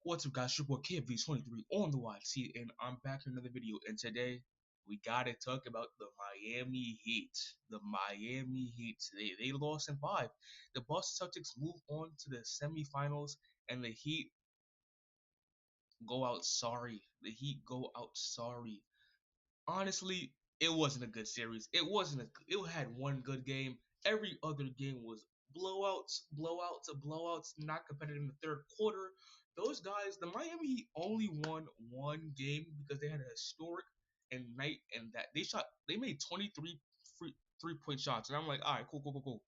What's up, guys? Your boy KV23 on the YT, and I'm back in another video. And today we gotta talk about the Miami Heat. The Miami Heat. They lost in five. The Boston Celtics move on to the semifinals, and the Heat go out sorry. The Heat go out sorry. Honestly, it wasn't a good series. It had one good game. Every other game was blowouts, not competitive in the third quarter. Those guys, the Miami Heat only won one game because they had a historic and night and that they made 23 free 3-point shots. And I'm like, all right, cool.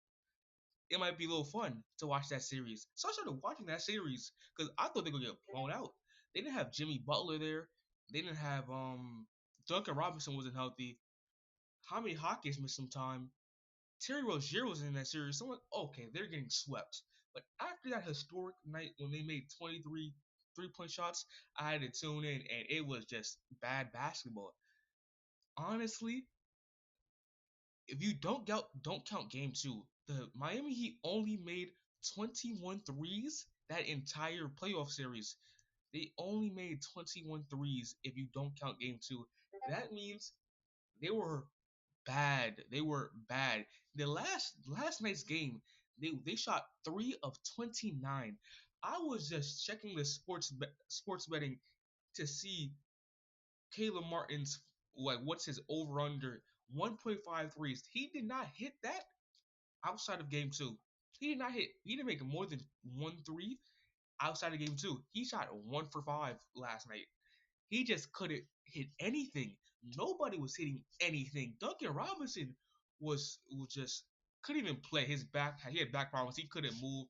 It might be a little fun to watch that series. So I started watching that series because I thought they were gonna get blown out. They didn't have Jimmy Butler there. They didn't have Duncan Robinson wasn't healthy. Jaime Hawkins missed some time. Terry Rozier was in that series. So I'm like, okay, they're getting swept. But after that historic night when they made 23 3-point shots, I had to tune in and it was just bad basketball. Honestly, if you don't count game two, the Miami Heat only made 21 threes that entire playoff series. They only made 21 threes if you don't count game two. That means they were bad. They were bad. The last night's game, they shot 3 of 29. I was just checking the sports betting to see Caleb Martin's what's his over under 1.5 threes. He did not hit that outside of game two. He did not hit. He didn't make more than 1 3 outside of game two. He shot 1 for 5 last night. He just couldn't hit anything. Nobody was hitting anything. Duncan Robinson was just couldn't even play. His back he had back problems. He couldn't move.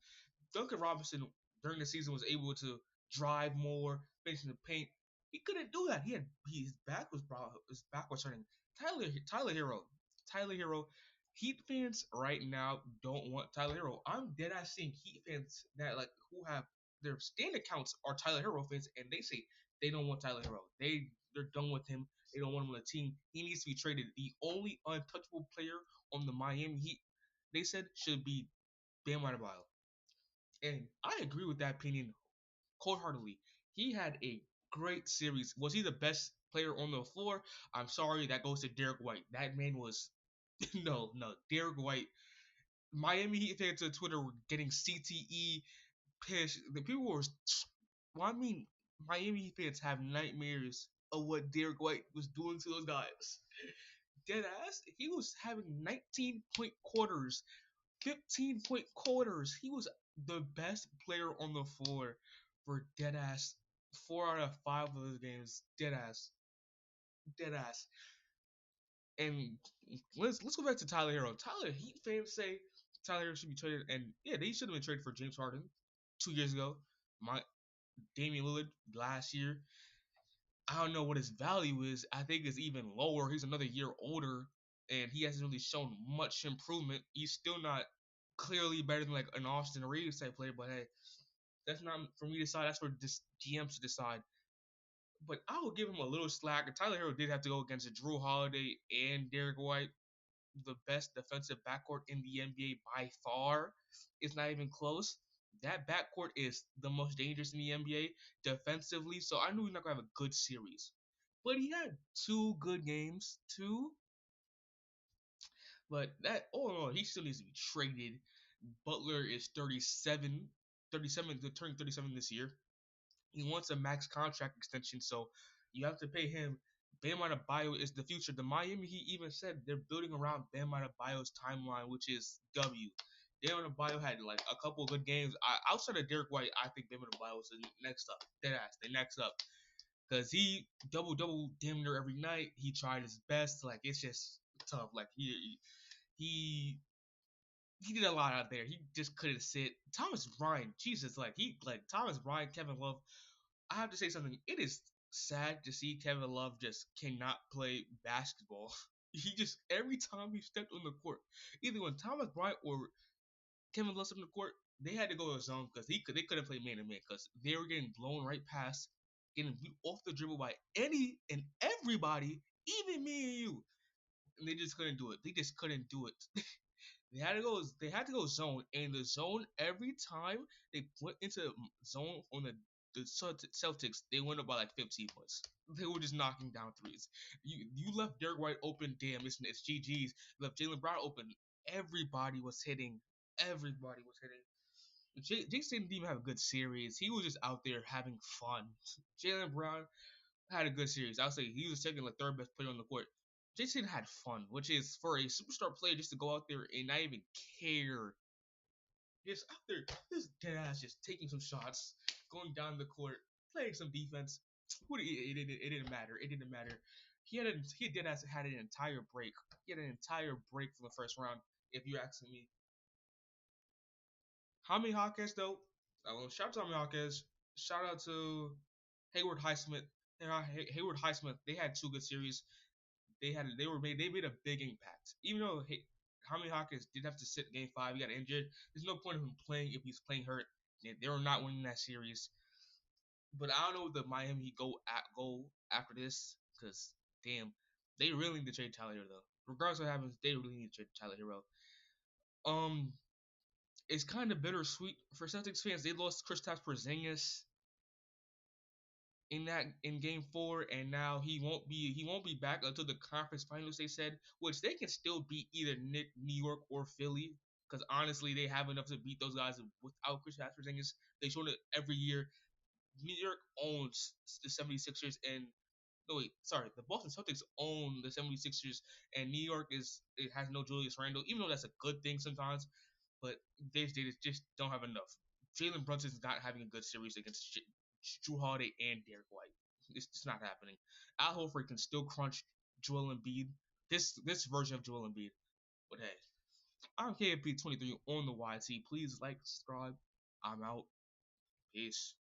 Duncan Robinson during the season was able to drive more, finish in the paint. He couldn't do that. His back was hurting. Tyler Hero, Tyler Hero. Heat fans right now don't want Tyler Hero. I'm dead ass seeing Heat fans that who have their stand accounts are Tyler Hero fans, and they say they don't want Tyler Hero. They're done with him. They don't want him on the team. He needs to be traded. The only untouchable player on the Miami Heat, they said, should be Bam Adebayo. And I agree with that opinion wholeheartedly. He had a great series. Was he the best player on the floor? I'm sorry, that goes to Derek White. That man was no, Derek White. Miami Heat fans on Twitter were getting CTE pissed. The people were, well, I mean, Miami Heat fans have nightmares of what Derek White was doing to those guys. Dead ass, he was having 19-point quarters, 15-point quarters. He was the best player on the floor for dead ass 4 out of 5 of those games. Dead ass. And let's go back to Tyler Hero. Tyler Heat fans say Tyler Hero should be traded, and yeah, they should have been traded for James Harden 2 years ago. My Damian Lillard last year. I don't know what his value is. I think it's even lower. He's another year older, and he hasn't really shown much improvement. He's still not clearly better than like an Austin Reeves type player, but hey, that's not for me to decide. That's for this GMs to decide. But I will give him a little slack. Tyler Hero did have to go against Drew Holiday and Derek White, the best defensive backcourt in the NBA by far. It's not even close. That backcourt is the most dangerous in the NBA defensively, so I knew he's not gonna have a good series. But he had 2 good games, two. But that all in all, he still needs to be traded. Butler is 37, turning 37 this year. He wants a max contract extension, so you have to pay him. Bam Adebayo is the future. The Miami Heat even said they're building around Bam Adebayo's timeline, which is W. Bam Adebayo had like a couple of good games. Outside of Derek White, I think Bam Adebayo is the next up. Deadass, the next up. Because he double damn near every night. He tried his best. Like, it's just tough. Like, he he did a lot out there. He just couldn't sit. Thomas Bryant, Jesus, like Thomas Bryant, Kevin Love. I have to say something. It is sad to see Kevin Love just cannot play basketball. He just every time he stepped on the court, either when Thomas Bryant or Kevin Love stepped on the court, they had to go to zone because they couldn't play man to man because they were getting blown right past, getting beat off the dribble by any and everybody, even me and you, and they just couldn't do it. They just couldn't do it. They had to go zone, and the zone every time they went into zone on the the Celtics, they went up by like 15 points. They were just knocking down threes. You left Derek White open. Damn, it's GG's. You left Jalen Brown open. Everybody was hitting. Everybody was hitting. Jason didn't even have a good series. He was just out there having fun. Jalen Brown had a good series. I'll say he was the second or third best player on the court. Jason had fun, which is for a superstar player just to go out there and not even care. Just out there, this dead ass just taking some shots, going down the court, playing some defense. It didn't matter. It didn't matter. He dead ass had an entire break. He had an entire break from the first round. If you're asking me, Jaime Jaquez though, shout out to Jaime Jaquez. Shout out to Hayward Highsmith. Hayward Highsmith. They had two good series. They made a big impact. Even though Jaime Jaquez did have to sit game five, he got injured. There's no point of him playing if he's playing hurt. They were not winning that series. But I don't know if the Miami Heat go after this because damn, they really need to trade Tyler Hero though. Regardless of what happens, they really need to trade Tyler Hero. Um, it's kind of bittersweet for Celtics fans. They lost Kristaps Porzingis in game four, and now he won't be back until the conference finals. They said, which they can still beat either New York or Philly, because honestly, they have enough to beat those guys without Kristaps Porzingis. They show it every year. New York owns the 76ers, and no wait, sorry, the Boston Celtics own the 76ers, and New York it has no Julius Randle, even though that's a good thing sometimes, but they just don't have enough. Jalen Brunson's not having a good series against Drew Holiday and Derek White. It's not happening. Al Horford can still crunch Joel Embiid. This version of Joel Embiid. But hey, I'm KFP23 on the YT. Please like, subscribe. I'm out. Peace.